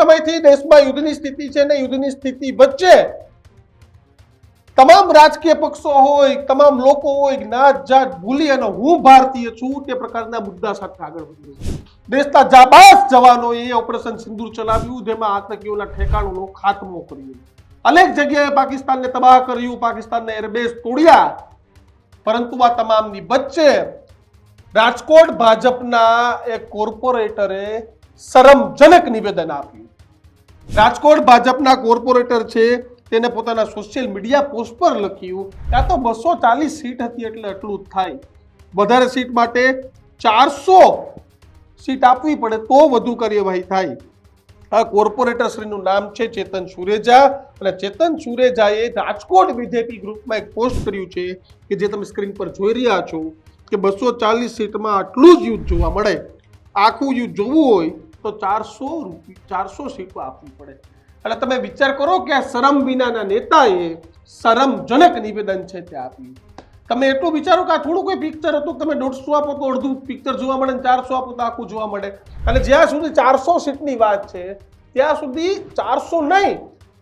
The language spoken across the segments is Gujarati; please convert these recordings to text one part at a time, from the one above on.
સમયથી દેશમાં યુદ્ધની સ્થિતિ છે ને યુદ્ધની સ્થિતિ વચ્ચે તમામ રાજકીય પક્ષો હોય, તમામ લોકો હોય, જ્ઞાત જાત ભૂલી અને હું ભારતીય છું તે પ્રકારના મુદ્દા સાથે આગળ વધ્યું. દેશના જાબાઝ જવાનોએ ઓપરેશન સિંદૂર ચલાવ્યું, જેમાં આતંકીઓના ઠેકાણોનો ખાત્મો કર્યો. અનેક જગ્યાએ પાકિસ્તાનને તબાહ કર્યું, પાકિસ્તાનના એરબેઝ તોડ્યા. પરંતુ આ તમામની વચ્ચે રાજકોટ ભાજપના એક કોર્પોરેટરે શરમજનક નિવેદન આપ્યું. રાજકોટ ભાજપના કોર્પોરેટર છે, તેને પોતાના સોશિયલ મીડિયા પોસ્ટ પર લખ્યું કે આ તો 240 સીટ હતી એટલે એટલું જ થાય. વધારે સીટ માટે 400 સીટ આપવી પડે તો વધુ કાર્યવાહી થાય. આ કોર્પોરેટર શ્રીનું નામ છે ચેતન સુરેજા અને ચેતન સુરેજાએ રાજકોટ બીજેપી ગ્રુપમાં એક પોસ્ટ કર્યું છે કે જે તમે સ્ક્રીન પર જોઈ રહ્યા છો કે 240 સીટમાં આટલું જ યુદ્ધ જોવા મળે. આખું યુદ્ધ જોવું હોય તો 400 સીટો આપવી પડે. એટલે તમે વિચાર કરો કે આ શરમ વિનાના નેતાએ શરમજનક નિવેદન છે તે આપ્યું. તમે એટલું વિચારો કે આ થોડું કોઈ પિક્ચર હતું, તમે 150 આપો તો અડધું પિક્ચર જોવા મળે, 400 આપો તો આખું જોવા મળે. અને જ્યાં સુધી 400 સીટની વાત છે ત્યાં સુધી 400 નહીં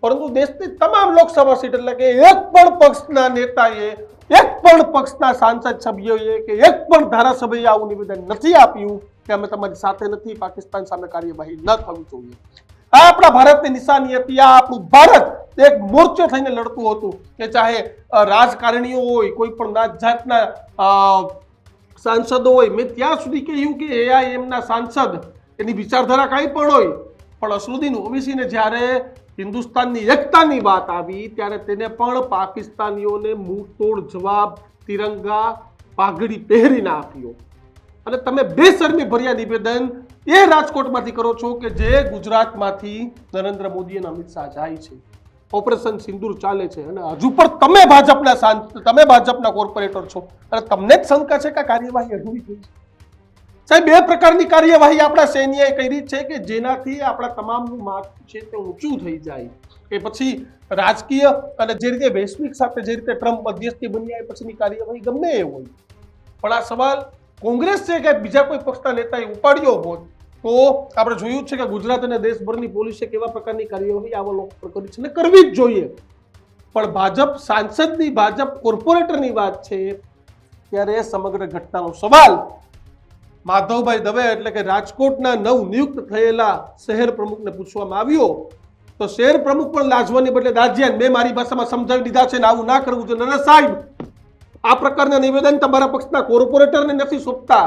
પરંતુ દેશની તમામ લોકસભા સીટ, એટલે કે એક પણ પક્ષના નેતાએ, એક પણ પક્ષના સાંસદ સભ્યોએ કે એક પણ ધારાસભ્યએ આવું નિવેદન નથી આપ્યું કે અમે તમારી સાથે નથી, પાકિસ્તાન સામે કાર્યવાહી ન થવી જોઈએ. આ આપણા ભારતની નિશાની હતી. આ આપણું ભારત એક મોરચો થઈને લડતું હતું કે ચાહે રાજકારણીઓ હોય, કોઈ પણ નાત જાતના સાંસદો હોય. મેં ત્યાં સુધી કહ્યું કે એઆઈએમના સાંસદ એની વિચારધારા કાંઈ પણ હોય, પણ અસલુદ્દીન ઓવૈસીને જ્યારે હિન્દુસ્તાનની એકતાની વાત આવી ત્યારે તેને પણ પાકિસ્તાનીઓને મુંહતોડ જવાબ તિરંગા પાઘડી પહેરીને આપ્યો. અને તમે બેશરમી ભર્યા નિવેદન એ રાજકોટમાંથી કરો છો કે જે ગુજરાતમાંથી નરેન્દ્ર મોદી અને અમિત શાહ જાય છે. ઓપરેશન સિંદૂર ચાલે છે અને હજુ પણ તમે ભાજપના કોર્પોરેટર છો અને તમને જ શંકા છે કે કાર્યવાહી અધૂરી થઈ છે. સાહેબ, બે પ્રકારની કાર્યવાહી આપણા સૈન્યએ કરી છે કે જેનાથી આપણા તમામનું માથું છે તે ઊંચું થઈ જાય. કે પછી રાજકીય અને જે રીતે વૈશ્વિક સાથે જે રીતે ટ્રમ્પ મધ્યસ્થી બન્યા એ પછીની કાર્યવાહી ગમે એ હોય, પણ આ સવાલ કોંગ્રેસ છે કે બીજા કોઈ પક્ષના નેતાએ ઉપાડ્યો હોત તો આપણે જોયું છે કે ગુજરાત અને દેશભરની પોલીસે કેવા પ્રકારની કાર્યવાહી આવા લોકો પર કરી છે ને કરવી જ જોઈએ. પણ ભાજપ સાંસદની, ભાજપ કોર્પોરેટરની વાત છે ત્યારે સમગ્ર ઘટનાનો સવાલ માધવભાઈ દવે એટલે કે રાજકોટના નવનિયુક્ત થયેલા શહેર પ્રમુખને પૂછવામાં આવ્યો તો શહેર પ્રમુખ પણ લાજવાની બદલે દાજ્યા. મેં મારી ભાષામાં સમજાવી દીધા છે ને આવું ના કરવું જોઈએ. ના સાહેબ, આ પ્રકારના નિવેદન તમારા પક્ષના કોર્પોરેટરને નથી સોંપતા,